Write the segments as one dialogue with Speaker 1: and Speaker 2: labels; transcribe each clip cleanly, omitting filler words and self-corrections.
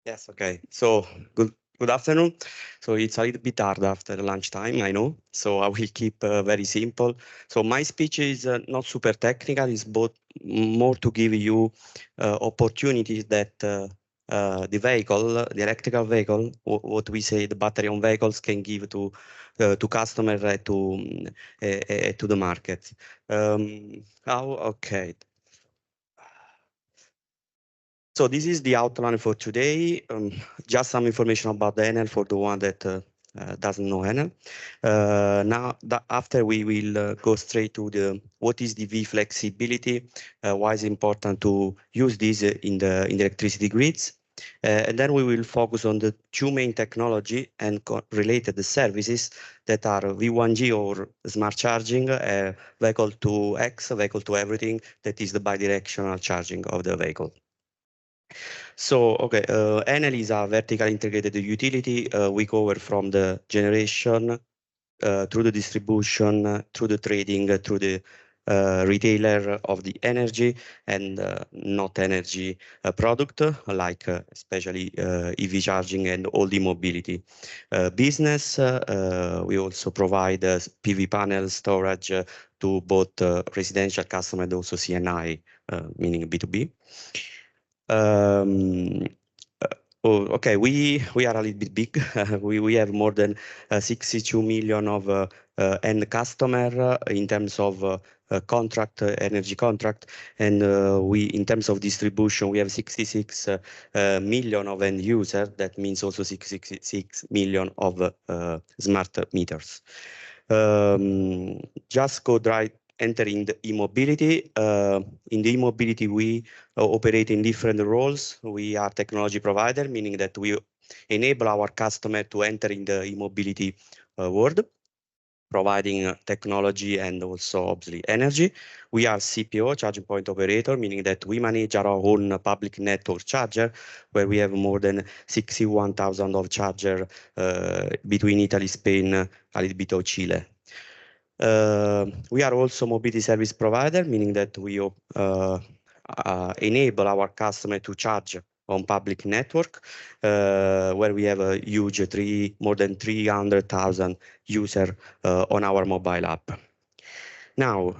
Speaker 1: Yes, okay. So good afternoon. So it's a little bit hard after lunchtime, I know. So I will keep very simple. So my speech is not super technical. It's both more to give you opportunities that the vehicle, the electrical vehicle, what we say the battery on vehicles can give to customer to the market. Okay. So this is the outline for today. Just some information about the Enel for the one that doesn't know Enel. After we will go straight to the what is the V flexibility, why is it important to use this in the electricity grids, and then we will focus on the two main technology and related services that are V1G or smart charging, vehicle to X, vehicle to everything, that is the bidirectional charging of the vehicle. So, okay, Enel is a vertically integrated utility. We cover from the generation through the distribution, through the trading, through the retailer of the energy and not energy product, like especially EV charging and all the mobility business. We also provide PV panel storage to both residential customer and also CNI, meaning B2B. Okay, we are a little bit big. We have more than 62 million of end customer in terms of contract, energy contract, and we in terms of distribution we have 66 million of end user. That means also 66 million of smart meters. Just go right entering the e-mobility. In the e-mobility, we operate in different roles. We are technology provider, meaning that we enable our customer to enter in the e-mobility world, providing technology and also obviously energy. We are CPO, charging point operator, meaning that we manage our own public network charger, where we have more than 61,000 of charger between Italy, Spain, a little bit of Chile. We are also mobility service provider, meaning that we enable our customer to charge on public network, where we have a huge more than 300,000 user on our mobile app. Now,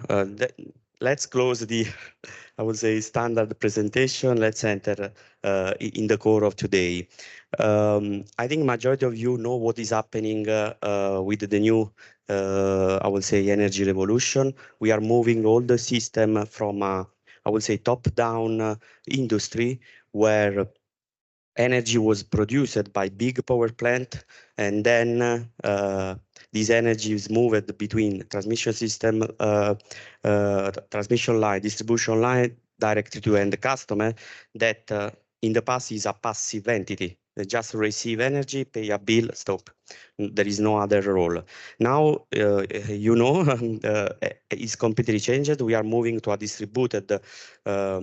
Speaker 1: let's close the, I would say, standard presentation. Let's enter in the core of today. I think majority of you know what is happening with the new, I would say, energy revolution. We are moving all the system from, I would say, top-down industry where energy was produced by big power plant, and then this energy is moved between transmission system, transmission line, distribution line, directly to end customer. That in the past is a passive entity. They just receive energy, pay a bill, stop. There is no other role. Now, you know, it's completely changed. We are moving to a distributed, I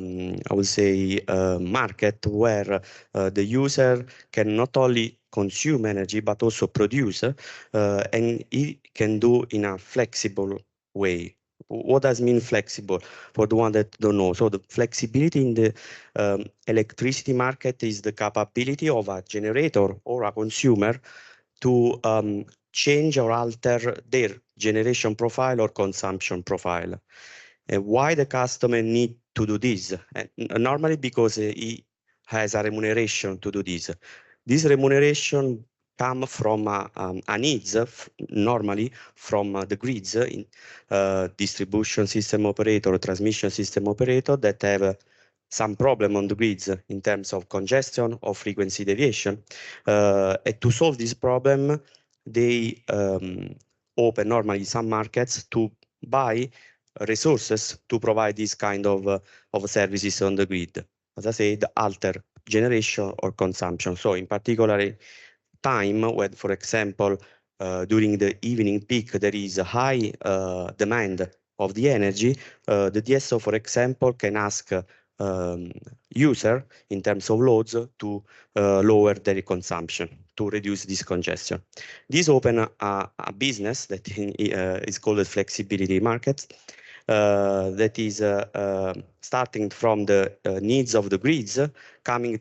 Speaker 1: would say, market where the user can not only consume energy, but also produce, and it can do in a flexible way. What does mean flexible for the one that don't know? So the flexibility in the electricity market is the capability of a generator or a consumer to change or alter their generation profile or consumption profile. Why the customer need to do this? Normally because he has a remuneration to do this. This remuneration come from a needs, normally from the grids, in distribution system operator or transmission system operator that have some problem on the grids in terms of congestion or frequency deviation. And to solve this problem, they open normally some markets to buy resources to provide this kind of services on the grid. As I said, alter generation or consumption. So in particular, time when, for example, during the evening peak, there is a high demand of the energy, the DSO, for example, can ask user in terms of loads to lower their consumption to reduce this congestion. This open a business that is called the flexibility market, that is starting from the needs of the grids, coming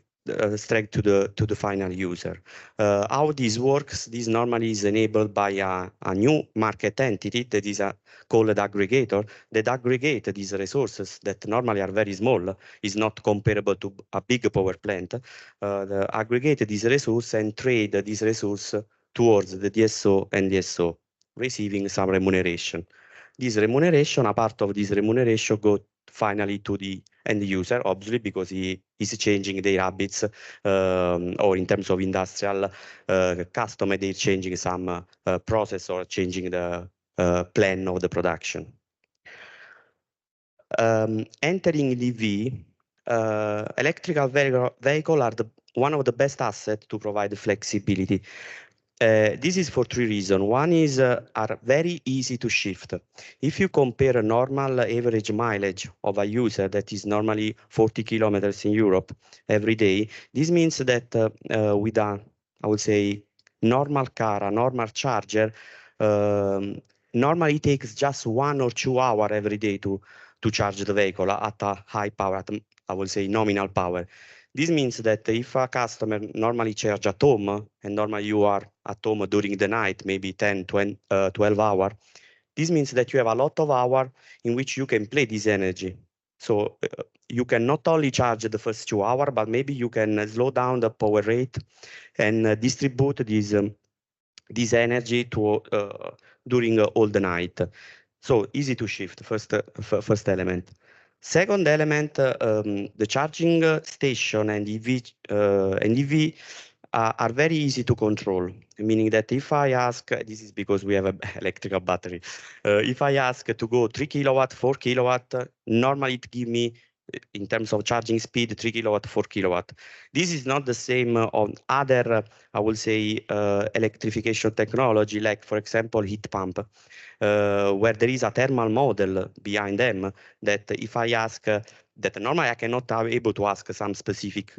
Speaker 1: straight to the final user. How this works? This normally is enabled by a new market entity that is called aggregator that aggregate these resources that normally are very small, is not comparable to a big power plant. The aggregate these resources and trade these resources towards the DSO and DSO, receiving some remuneration. This remuneration, a part of this remuneration go finally to the end user, obviously, because he is changing their habits, or in terms of industrial customer, they're changing some process or changing the plan of the production. Entering EV, electrical vehicle are one of the best assets to provide flexibility. This is for three reasons. One is are very easy to shift. If you compare a normal average mileage of a user that is normally 40 kilometers in Europe every day, this means that with a, I would say, normal car, a normal charger, normally it takes just 1 or 2 hours every day to charge the vehicle at a high power, at, I would say, nominal power. This means that if a customer normally charge at home, and normally you are at home during the night, maybe 10, 20, 12 hours, this means that you have a lot of hours in which you can play this energy. So you can not only charge the first 2 hours, but maybe you can slow down the power rate and distribute this energy to during all the night. So easy to shift, first element. Second element, the charging station and EV are very easy to control, meaning that if I ask, this is because we have an electrical battery, if I ask to go 3 kilowatt, 4 kilowatt, normally it give me, in terms of charging speed, 3 kilowatt, 4 kilowatt. This is not the same on other, I will say, electrification technology, like, for example, heat pump, where there is a thermal model behind them that if I ask, that normally I cannot be able to ask some specific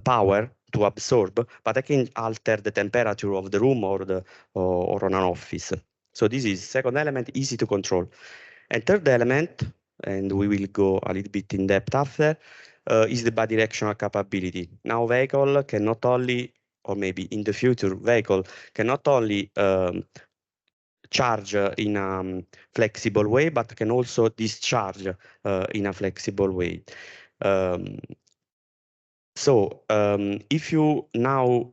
Speaker 1: power to absorb, but I can alter the temperature of the room or on an office. So this is second element, easy to control. And third element, and we will go a little bit in depth after, is the bidirectional capability. Now vehicle can not only, or maybe in the future, vehicle can not only charge in a flexible way, but can also discharge in a flexible way. So if you now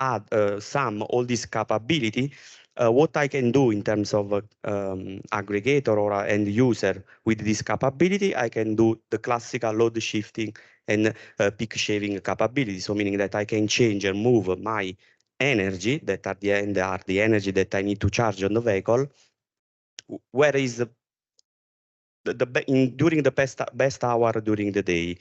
Speaker 1: add sum all this capability, what I can do in terms of aggregator or end user with this capability, I can do the classical load shifting and peak shaving capability. So meaning that I can change and move my energy that at the end are the energy that I need to charge on the vehicle, where is during the best hour during the day,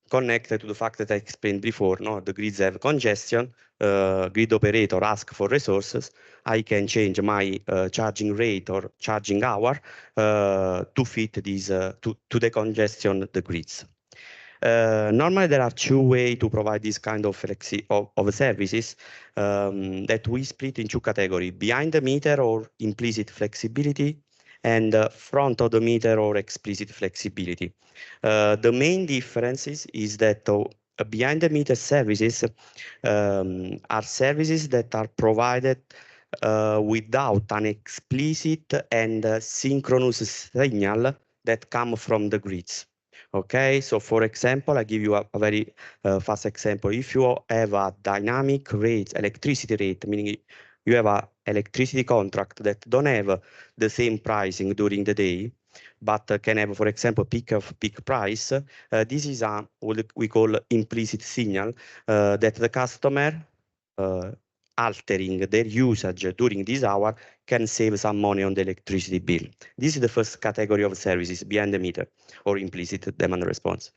Speaker 1: connected to the fact that I explained before. No, the grids have congestion. Grid operator ask for resources. I can change my charging rate or charging hour to fit these to the congestion the grids. Normally, there are two ways to provide this kind of services that we split in two categories: behind the meter or implicit flexibility, and front of the meter or explicit flexibility. The main difference is that behind the meter services are services that are provided without an explicit and synchronous signal that come from the grids. Okay, so for example, I give you a very fast example. If you have a dynamic rate, electricity rate, meaning you have a electricity contract that don't have the same pricing during the day, but can have, for example, peak price. This is what we call implicit signal that the customer altering their usage during this hour can save some money on the electricity bill. This is the first category of services behind the meter or implicit demand response.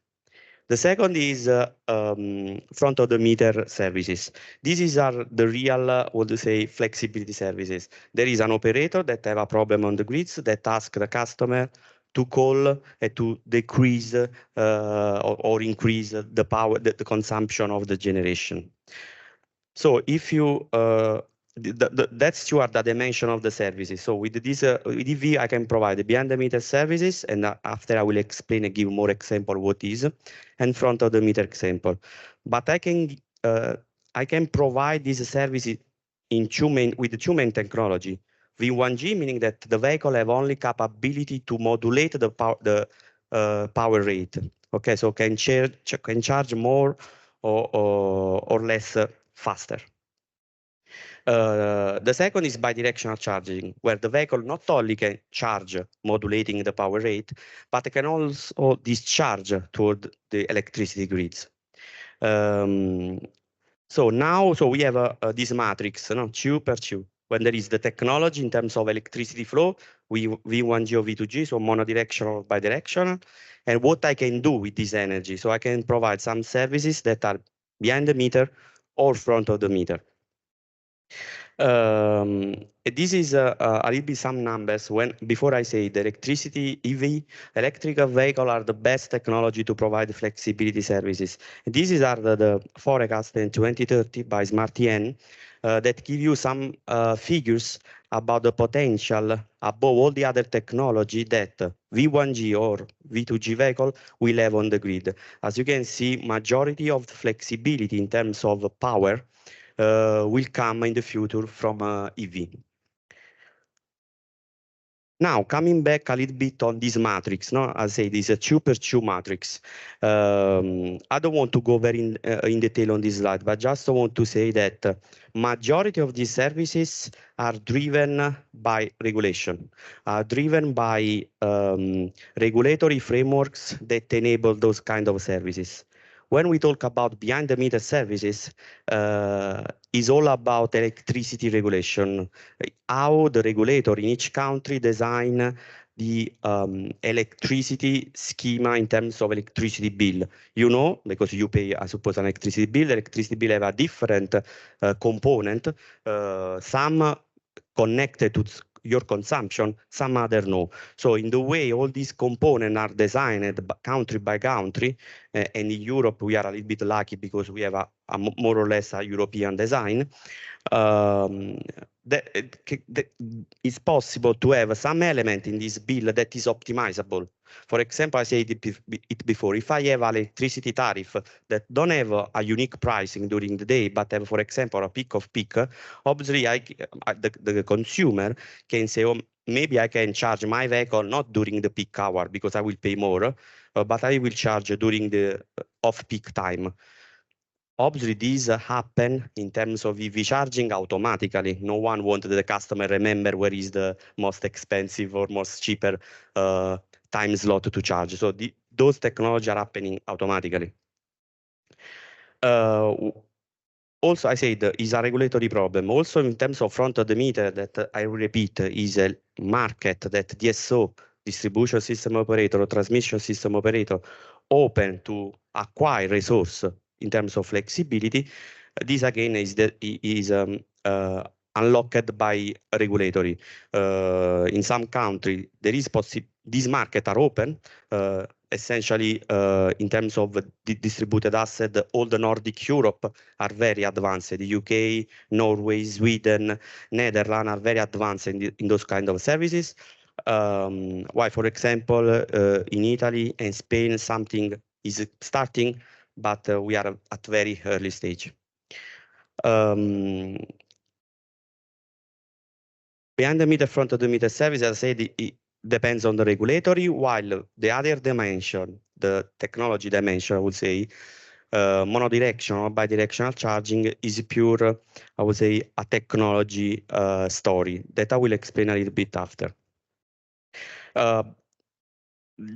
Speaker 1: The second is front of the meter services. These are the real, what to say, flexibility services. There is an operator that have a problem on the grids that ask the customer to call and to decrease or increase the power, the consumption of the generation. So if you that's two are the dimension of the services. So with this with EV, I can provide the behind the meter services, and after I will explain and give more example what is, and front of the meter example. but I can provide this service with two main technology. V1G, meaning that the vehicle have only capability to modulate the power rate. Okay, so can charge more or less faster. The second is bidirectional charging, where the vehicle not only can charge modulating the power rate, but can also discharge toward the electricity grids. So we have this matrix, no, 2 per 2. When there is the technology in terms of electricity flow, V1G or V2G, so monodirectional or bidirectional, and what I can do with this energy. So I can provide some services that are behind the meter or front of the meter. This is a little bit some numbers. Before I say the electricity EV, electrical vehicle are the best technology to provide flexibility services. These are the forecast in 2030 by SmartEN that give you some figures about the potential above all the other technology that V1G or V2G vehicle will have on the grid. As you can see, majority of the flexibility in terms of power will come in the future from EV. Now, coming back a little bit on this matrix, no? I say this is a 2 per 2 matrix. I don't want to go very in detail on this slide, but just want to say that majority of these services are driven by regulation, driven by regulatory frameworks that enable those kind of services. When we talk about behind the meter services, is all about electricity regulation, how the regulator in each country design the electricity schema in terms of electricity bill. You know, because you pay, I suppose, an electricity bill. Electricity bill have a different component. Some connected to your consumption, some other no. So in the way all these components are designed country by country, and in Europe we are a little bit lucky because we have a more or less a European design. It's possible to have some element in this bill that is optimizable. For example, I said it before, if I have electricity tariff that don't have a unique pricing during the day, but have, for example, a peak of peak, obviously the consumer can say, oh, maybe I can charge my vehicle not during the peak hour because I will pay more, but I will charge during the off-peak time. Obviously, these happen in terms of EV charging automatically. No one wanted the customer remember where is the most expensive or most cheaper time slot to charge. So those technologies are happening automatically. Also, I said is a regulatory problem. Also, in terms of front of the meter, that I repeat is a market that DSO, distribution system operator or transmission system operator, open to acquire resource in terms of flexibility. This again is unlocked by regulatory. In some country, there is these markets are open. Essentially, in terms of distributed asset, all the Nordic Europe are very advanced. The UK, Norway, Sweden, Netherlands are very advanced in those kind of services. Why, for example, in Italy and Spain, something is starting, but we are at very early stage. Behind the meter, front of the meter service, as I said, it depends on the regulatory, while the other dimension, the technology dimension, I would say, monodirectional or bidirectional charging is pure, I would say, a technology story that I will explain a little bit after.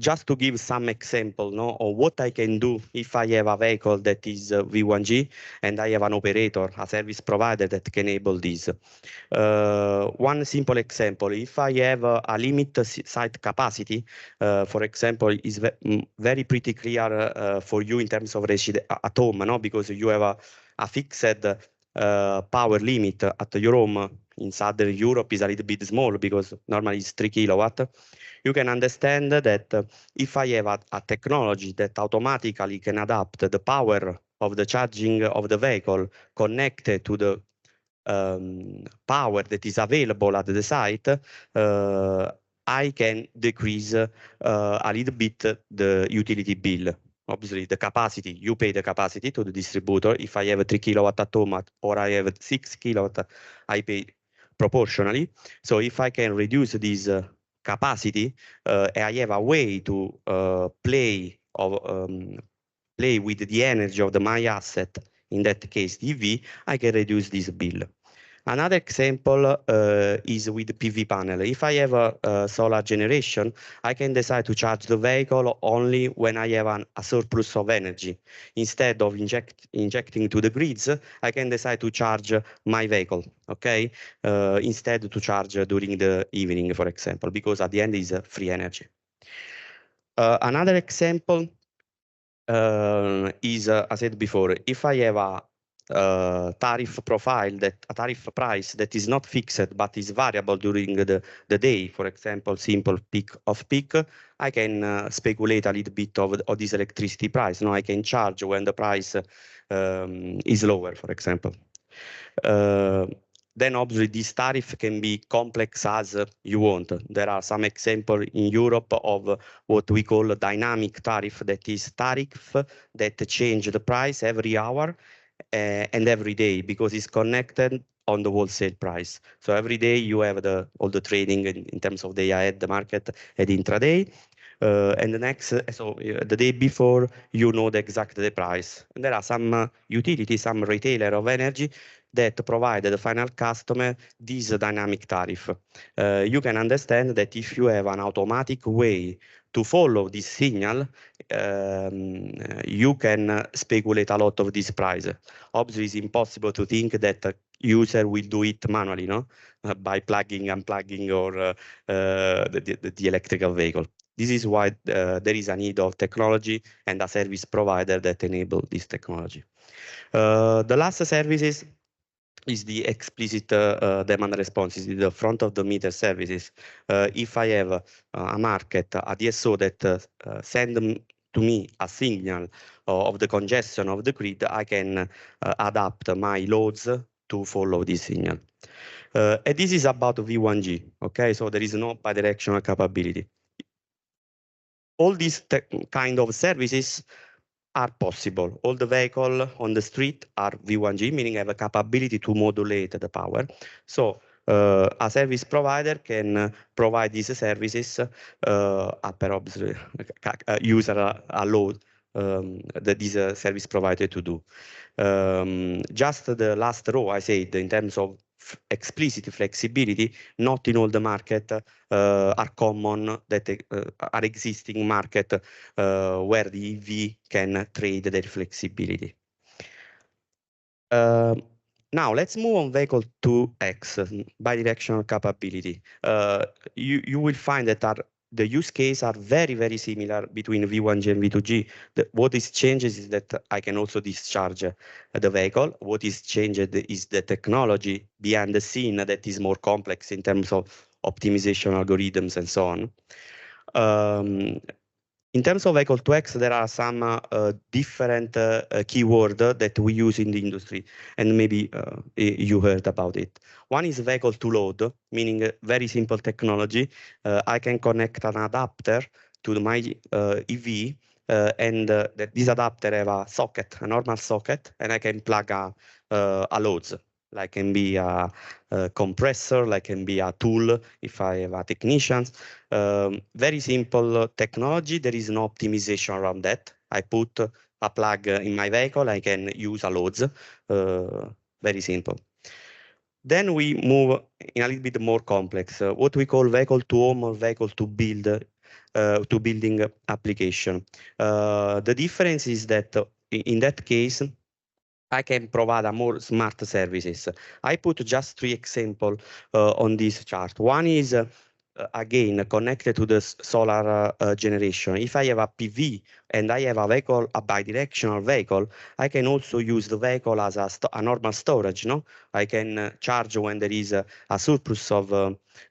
Speaker 1: Just to give some example of what I can do if I have a vehicle that is V1G and I have an operator, a service provider that can enable this. One simple example, if I have a limit site capacity, for example, is very pretty clear for you in terms of at home, no? Because you have a fixed power limit at your home. In Southern Europe is a little bit small because normally it's 3 kilowatt. You can understand that if I have a technology that automatically can adapt the power of the charging of the vehicle connected to the power that is available at the site, I can decrease a little bit the utility bill. obviously the capacity, you pay the capacity to the distributor. If I have a 3 kilowatt at home or I have 6 kilowatt, I pay proportionally. So if I can reduce this capacity, I have a way to play with the energy of my asset, in that case the EV, I can reduce this bill. Another example is with the PV panel. If I have a solar generation, I can decide to charge the vehicle only when I have a surplus of energy. Instead of injecting to the grids, I can decide to charge my vehicle, okay? Instead to charge during the evening, for example, because at the end is free energy. Another example is, as I said before, if I have a tariff profile, a tariff price that is not fixed but is variable during the day, for example, simple peak of peak, I can speculate a little bit of this electricity price. No, I can charge when the price is lower, for example. Then obviously this tariff can be complex as you want. There are some examples in Europe of what we call a dynamic tariff, that is tariff that change the price every hour and every day, because it's connected on the wholesale price. So every day you have all the trading in terms of day ahead, the market at intraday. And the next, the day before, you know the exact the price. And there are some utilities, some retailer of energy that provide the final customer this dynamic tariff. You can understand that if you have an automatic way to follow this signal, you can speculate a lot of this price. Obviously, it's impossible to think that a user will do it manually, no? By plugging, unplugging, or the electrical vehicle. This is why there is a need of technology and a service provider that enable this technology. The last services is the explicit demand response, is the front of the meter services. If I have a market, a DSO that send to me a signal of the congestion of the grid, I can adapt my loads to follow this signal. And this is about V1G, okay? So there is no bidirectional capability. All these kind of services are possible. All the vehicles on the street are V1G, meaning have a capability to modulate the power. So a service provider can provide these services per obviously user a load that is a service provider to do. Just the last row I said, in terms of explicit flexibility, not in all the market are common, that are existing market where the EV can trade their flexibility. Now let's move on vehicle 2X, bidirectional capability. You will find that the use case are very, very similar between V1G and V2G. What is changes is that I can also discharge the vehicle. What is changed is the technology behind the scene that is more complex in terms of optimization algorithms and so on. In terms of vehicle 2X, there are some different keywords that we use in the industry, and maybe you heard about it. One is vehicle to load, meaning very simple technology. I can connect an adapter to my EV, and this adapter have a socket, a normal socket, and I can plug a loads. Like can be a compressor, like can be a tool if I have a technician. Very simple technology. There is no optimization around that. I put a plug in my vehicle. I can use a loads. Very simple. Then we move in a little bit more complex, what we call vehicle to home or vehicle to building application. The difference is that in that case, I can provide a more smart services. I put just 3 examples on this chart. One is, again, connected to the solar generation. If I have a PV and I have a vehicle, a bidirectional vehicle, I can also use the vehicle as a normal storage. No, I can charge when there is a surplus of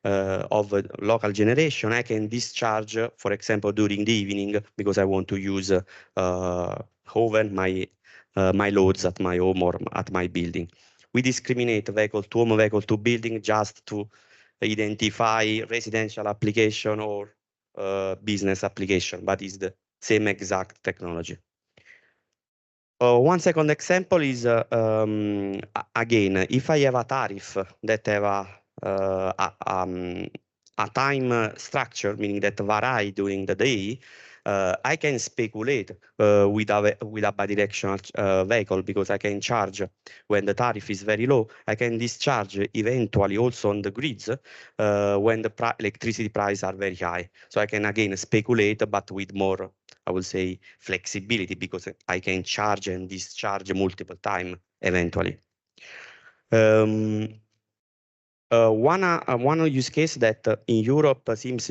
Speaker 1: local generation. I can discharge, for example, during the evening because I want to use oven my loads at my home or at my building. We discriminate vehicle to home, vehicle to building just to identify residential application or business application, but it's the same exact technology. One second example is again, if I have a tariff that have a time structure, meaning that vary during the day, I can speculate with a bidirectional vehicle because I can charge when the tariff is very low. I can discharge eventually also on the grids when the electricity prices are very high. So I can again speculate, but with more, I will say, flexibility because I can charge and discharge multiple times eventually. Um, one use case that in Europe seems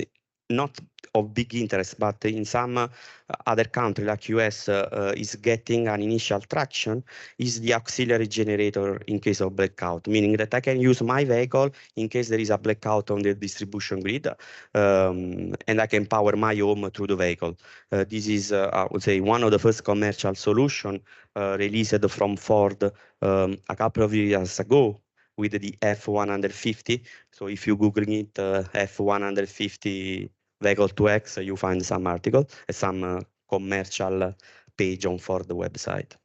Speaker 1: not of big interest, but in some other countries like US is getting an initial traction is the auxiliary generator in case of blackout, meaning that I can use my vehicle in case there is a blackout on the distribution grid, and I can power my home through the vehicle. This is, I would say, one of the first commercial solution released from Ford a couple of years ago with the F150. So if you Google it, F150 vehicle to X, you find some article, some commercial page on Ford website.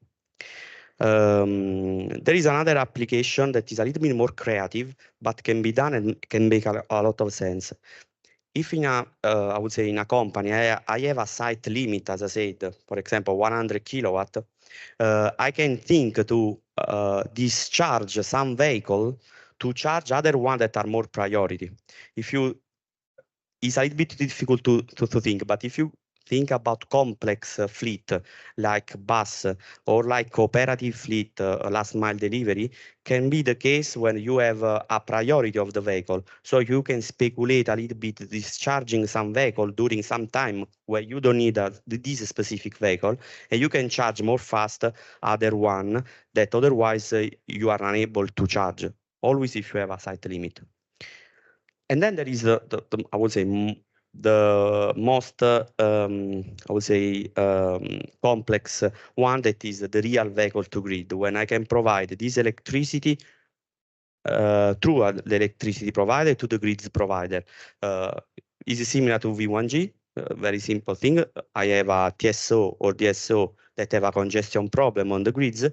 Speaker 1: There is another application that is a little bit more creative, but can be done and can make a lot of sense. If in a, I would say in a company, I have a site limit, as I said, for example, 100 kilowatt, I can think to discharge some vehicle to charge other one that are more priority. If you, it's a little bit difficult to think, but if you think about complex fleet like bus or like cooperative fleet, last mile delivery, can be the case when you have a priority of the vehicle. So you can speculate a little bit discharging some vehicle during some time where you don't need this specific vehicle, and you can charge more fast other one that otherwise you are unable to charge, always if you have a site limit. And then there is I would say, the most, I would say, complex one that is the real vehicle to grid, when I can provide this electricity through the electricity provider to the grids provider. Is similar to V1G, very simple thing. I have a TSO or DSO that have a congestion problem on the grids,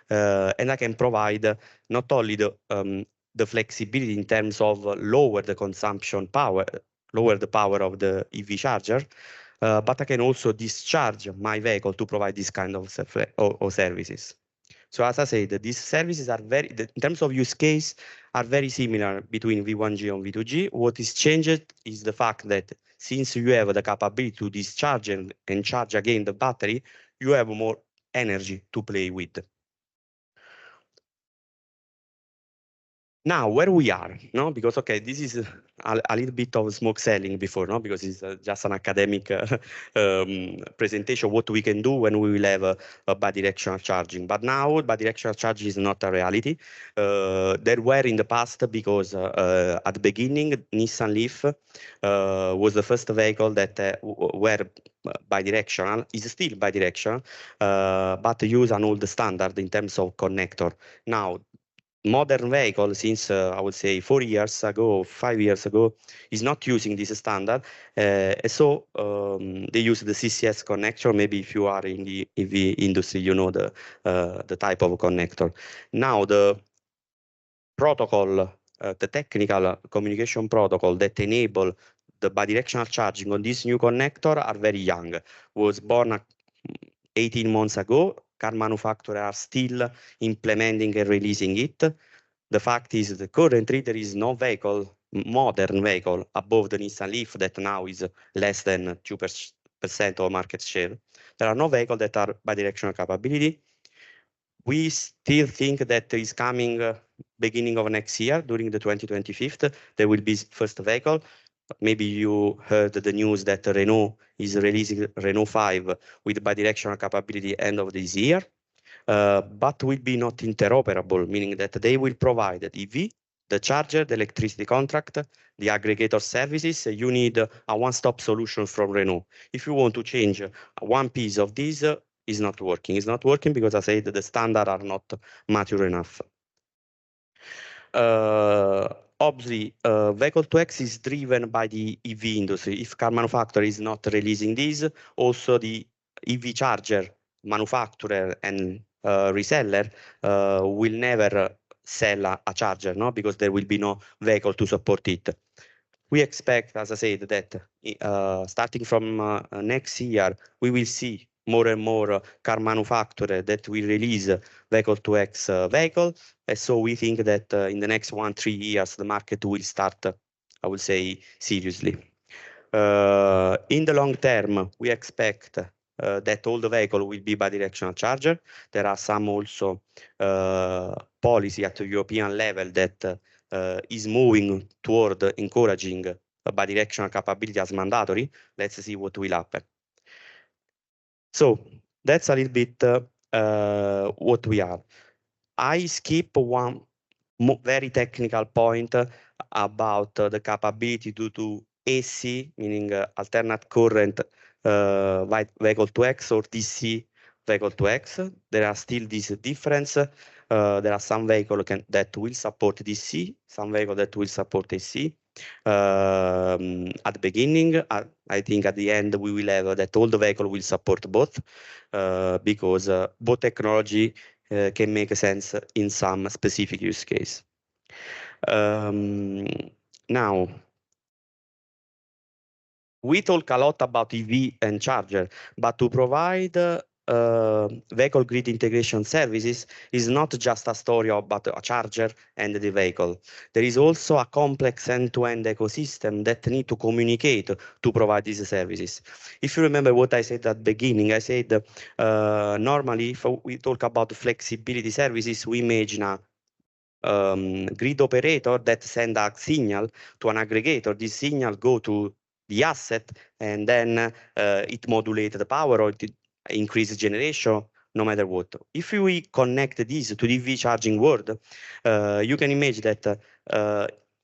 Speaker 1: and I can provide not only the flexibility in terms of lower the consumption power, lower the power of the EV charger, but I can also discharge my vehicle to provide this kind of services. So as I said, these services are in terms of use case, are very similar between V1G and V2G. What is changed is the fact that since you have the capability to discharge and charge again the battery, you have more energy to play with. Now, where we are, no? Because, okay, this is a little bit of smoke selling before, no? Because it's just an academic presentation of what we can do when we will have a bidirectional charging. But now, bidirectional charging is not a reality. There were in the past because at the beginning, Nissan Leaf was the first vehicle that were bidirectional, is still bidirectional, but use an old standard in terms of connector. Now, modern vehicle since I would say 4 years ago, 5 years ago, is not using this standard. So they use the CCS connector. Maybe if you are in the EV industry, you know the type of connector. Now the protocol, the technical communication protocol that enable the bidirectional charging on this new connector are very young. Was born 18 months ago. Car manufacturers are still implementing and releasing it. The fact is that currently there is no vehicle, modern vehicle, above the Nissan Leaf that now is less than 2% of market share. There are no vehicles that are bidirectional capability. We still think that is coming beginning of next year, during the 2025, there will be first vehicle. Maybe you heard the news that Renault is releasing Renault 5 with bidirectional capability end of this year. But will be not interoperable, meaning that they will provide the EV, the charger, the electricity contract, the aggregator services. You need a one-stop solution from Renault. If you want to change one piece of this, it's not working. It's not working because I said the standards are not mature enough. Obviously, vehicle to X is driven by the EV industry. If car manufacturer is not releasing this, also the EV charger manufacturer and reseller will never sell a charger, no, because there will be no vehicle to support it. We expect, as I said, that starting from next year, we will see more and more car manufacturer that will release vehicle to X vehicle. And so we think that in the next 1-3 years, the market will start, I would say, seriously. In the long term, we expect that all the vehicle will be bidirectional charger. There are some also policy at the European level that is moving toward encouraging bidirectional capability as mandatory. Let's see what will happen. So that's a little bit what we are. I skip one very technical point about the capability to do AC, meaning alternate current vehicle to X, or DC vehicle to X. There are still this difference. There are some vehicles that will support DC, some vehicles that will support AC. At the beginning, I think at the end we will have that all the vehicle will support both, because both technology can make sense in some specific use case. Now, we talk a lot about EV and charger, but to provide vehicle grid integration services is not just a story about a charger and the vehicle. There is also a complex end-to-end ecosystem that need to communicate to provide these services. If you remember what I said at the beginning, I said normally if we talk about flexibility services, we imagine a grid operator that send a signal to an aggregator. This signal go to the asset, and then it modulates the power or it increases generation, no matter what. If we connect this to the EV charging world, you can imagine that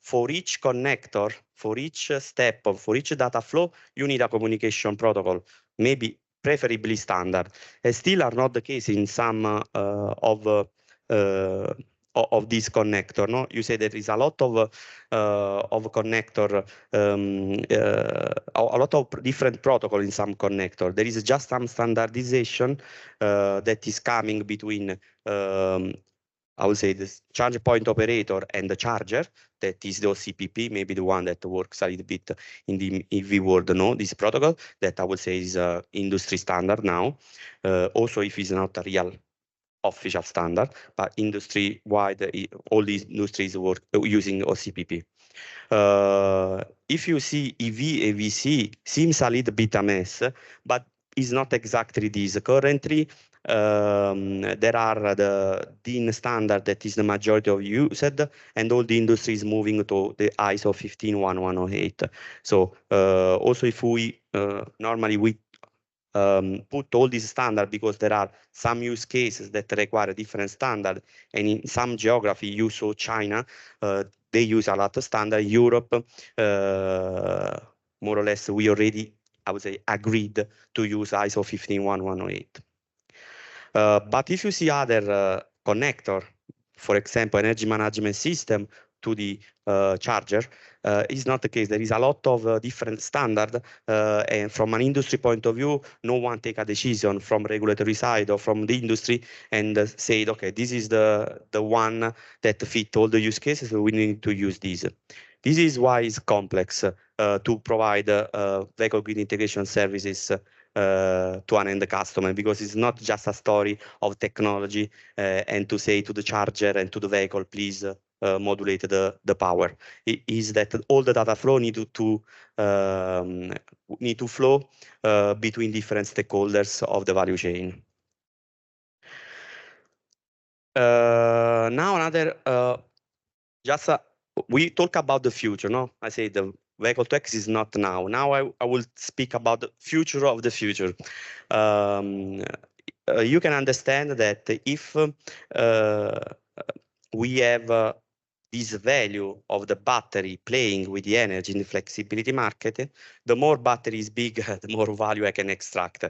Speaker 1: for each connector, for each step, for each data flow, you need a communication protocol, maybe preferably standard. And still are not the case in some of this connector. No, you say there is a lot of connector, a lot of different protocol in some connector. There is just some standardization that is coming between I would say the charge point operator and the charger, that is the OCPP, maybe the one that works a little bit in the EV world, no, this protocol that I would say is industry standard now. Also, if it's not a real official standard, but industry-wide, all these industries work using OCPP. If you see EV, AVC seems a little bit a mess, but it's not exactly this. Currently, there are the DIN standard that is the majority of used, and all the industry is moving to the ISO 15108. So also if we normally we put all these standards because there are some use cases that require a different standard, and in some geography, you saw China, they use a lot of standard. Europe, more or less, we already, I would say, agreed to use ISO 15108. But if you see other connector, for example, energy management system to the charger, is not the case. There is a lot of different standard, and from an industry point of view, no one take a decision from regulatory side or from the industry and say, okay, this is the one that fit all the use cases, so we need to use this. This is why it's complex to provide vehicle grid integration services to an end customer, because it's not just a story of technology and to say to the charger and to the vehicle, please modulate the power. It is that all the data flow need to flow between different stakeholders of the value chain. Now another just we talk about the future, no? I say the vehicle to X is not now. Now I will speak about the future of the future. You can understand that if we have this value of the battery playing with the energy in the flexibility market, the more battery is big, the more value I can extract.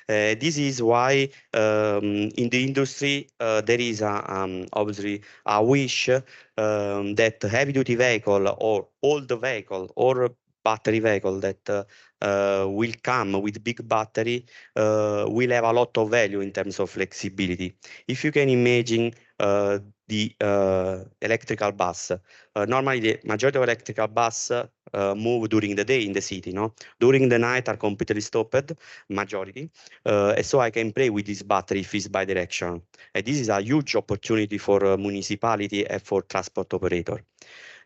Speaker 1: This is why in the industry there is obviously a wish that heavy-duty vehicle or old vehicle or battery vehicle that will come with big battery will have a lot of value in terms of flexibility. If you can imagine the electrical bus, normally the majority of electrical bus move during the day in the city, no? During the night are completely stopped, majority, and so I can play with this battery if it's bi-directional. And this is a huge opportunity for municipality and for transport operator.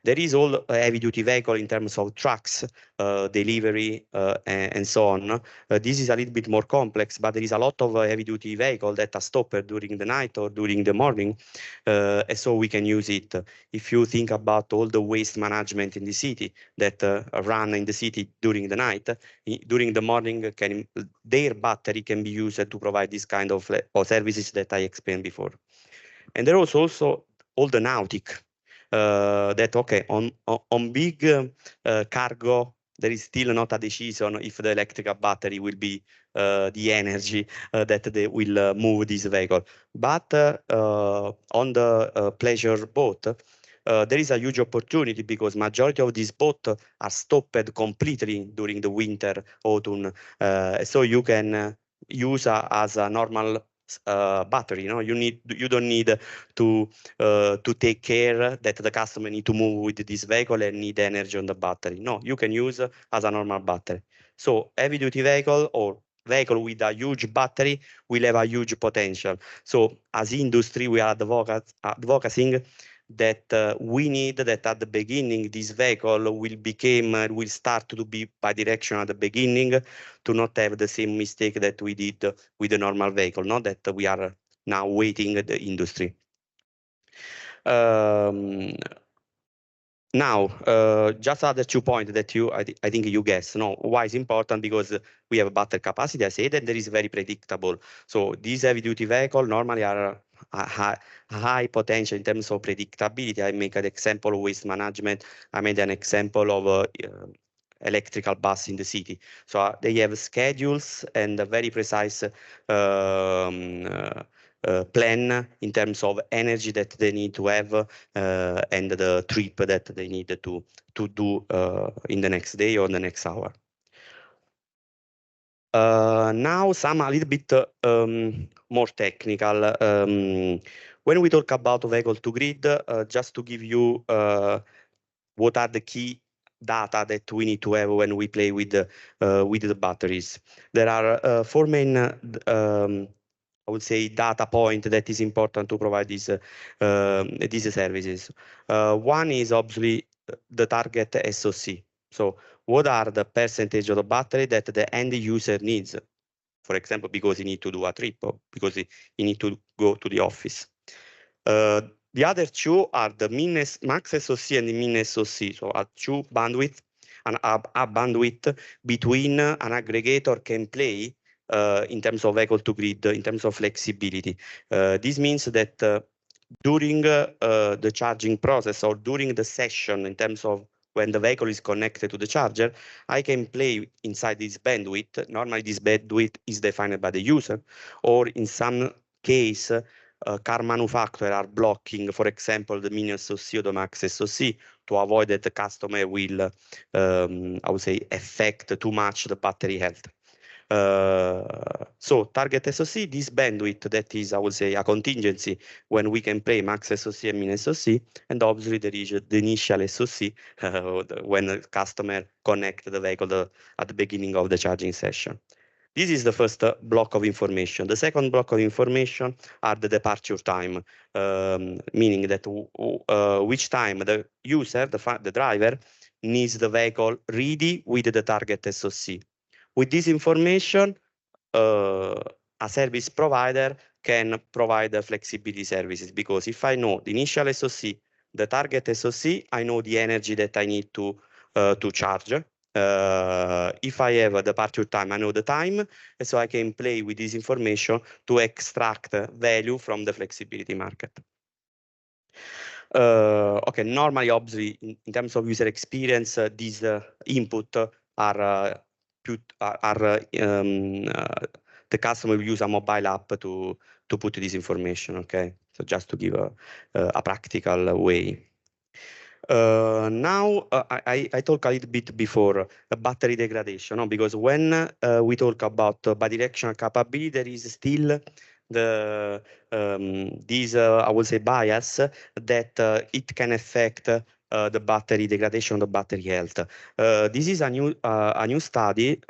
Speaker 1: There is all heavy duty vehicle in terms of trucks, delivery, and so on. This is a little bit more complex, but there is a lot of heavy duty vehicle that are stopped during the night or during the morning, and so we can use it. If you think about all the waste management in the city that run in the city during the night, during the morning, their battery can be used to provide this kind of services that I explained before. And there was also all the nautic that okay on big cargo there is still not a decision if the electrical battery will be the energy that they will move this vehicle. But on the pleasure boat, there is a huge opportunity because majority of these boats are stopped completely during the winter, autumn, so you can use as a normal battery. You don't need to take care that the customer need to move with this vehicle and need energy on the battery. No, you can use as a normal battery. So heavy duty vehicle or vehicle with a huge battery will have a huge potential. So as industry, we are advocating that we need that at the beginning this vehicle will start to be bi-directional at the beginning to not have the same mistake that we did with the normal vehicle, not that we are now waiting the industry. Now, just other 2 points that I think you guess. No, why is important? Because we have a battery capacity, I said, and there is very predictable. So these heavy-duty vehicles normally are high potential in terms of predictability. I make an example of waste management. I made an example of electrical bus in the city. So they have schedules and a very precise plan in terms of energy that they need to have and the trip that they need to do in the next day or the next hour. Now some a little bit more technical. When we talk about vehicle to grid, just to give you what are the key data that we need to have when we play with the batteries. There are four main I would say data point that is important to provide these services. One is obviously the target SOC. So what are the percentage of the battery that the end user needs? For example, because he need to do a trip or because he need to go to the office. The other two are the max SOC and the min SOC. So are two bandwidth, a bandwidth between an aggregator can play in terms of vehicle to grid, in terms of flexibility. This means that during the charging process or during the session in terms of when the vehicle is connected to the charger, I can play inside this bandwidth. Normally this bandwidth is defined by the user, or in some case, car manufacturers are blocking, for example, the min SOC or the max SOC to avoid that the customer will, I would say, affect too much the battery health. So target SOC, this bandwidth that is, I would say, a contingency when we can play max SOC and min SOC, and obviously there is the initial SOC when the customer connect the vehicle at the beginning of the charging session. This is the first block of information. The second block of information are the departure time, meaning that which time the user, the driver, needs the vehicle ready with the target SOC. With this information, a service provider can provide the flexibility services, because if I know the initial SOC, the target SOC, I know the energy that I need to charge. If I have a departure time, I know the time, and so I can play with this information to extract value from the flexibility market. Okay, normally, obviously, in terms of user experience, these input are the customer will use a mobile app to put this information. Okay, so just to give a practical way. Now I talk a little bit before battery degradation, no? Because when we talk about bidirectional capability, there is still the this I would say bias that it can affect the battery degradation, the battery health. This is a new study.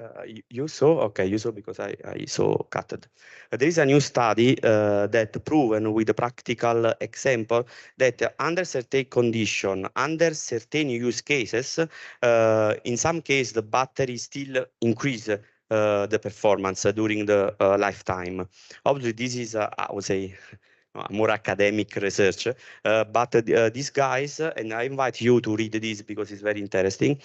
Speaker 1: You saw? Okay, you saw because I saw cut. There is a new study that proven with a practical example that under certain condition, under certain use cases, in some case the battery still increase the performance during the lifetime. Obviously, this is, I would say, more academic research, but these guys, and I invite you to read this because it's very interesting.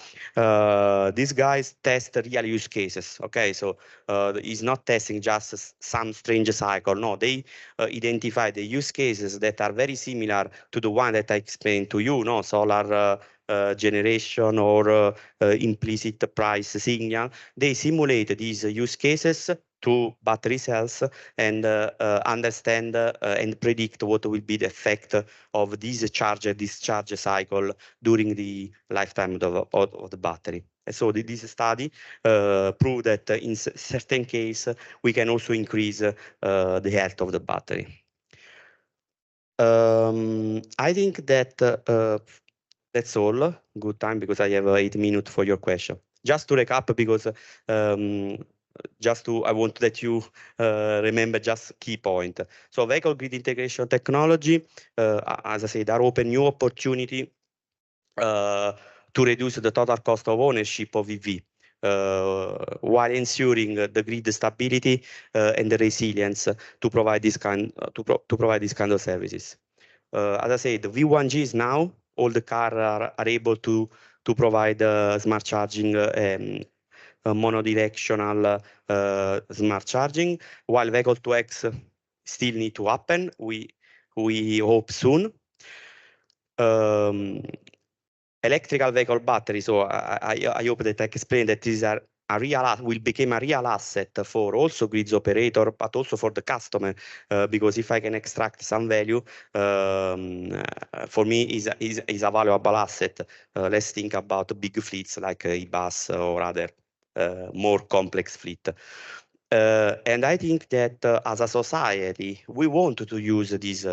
Speaker 1: These guys test real use cases. Okay, so it's not testing just some strange cycle. No, they identify the use cases that are very similar to the one that I explained to you. No, solar generation or implicit price signal. They simulate these use cases to battery cells and understand and predict what will be the effect of this charge-discharge cycle during the lifetime of the battery. And so this study proved that in certain case we can also increase the health of the battery. I think that that's all. Good time because I have 8 minutes for your question. Just to recap, because I want that you remember just key point. So vehicle grid integration technology, as I said, are open new opportunity to reduce the total cost of ownership of EV. While ensuring the grid stability and the resilience to provide this kind of services. As I said, the V1Gs now all the cars are able to provide smart charging, monodirectional smart charging, while vehicle 2X still need to happen. We hope soon. Electrical vehicle battery. So I hope that I explained that these are will become a real asset for also grids operator, but also for the customer, because if I can extract some value, for me is a valuable asset. Let's think about big fleets like e-bus or other more complex fleet. And I think that as a society, we want to use this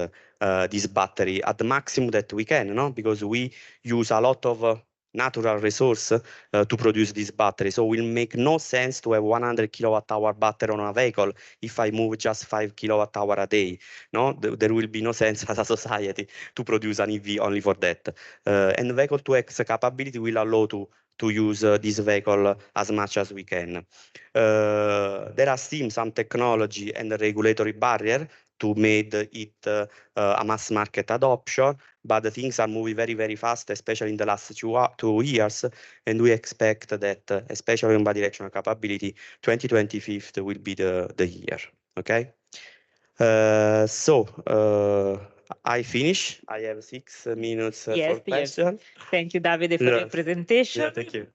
Speaker 1: battery at the maximum that we can, no? Because we use a lot of natural resource to produce this battery. So it will make no sense to have 100 kilowatt hour battery on a vehicle if I move just 5 kilowatt hour a day. No, there will be no sense as a society to produce an EV only for that. And vehicle 2X capability will allow to use this vehicle as much as we can. There are still some technology and regulatory barrier to make it a mass market adoption, but the things are moving very, very fast, especially in the last 2 years, and we expect that, especially in bidirectional capability, 2025 will be the year. Okay. I finish. I have 6 minutes for question.
Speaker 2: Thank you, Davide, for your presentation.
Speaker 1: Thank you.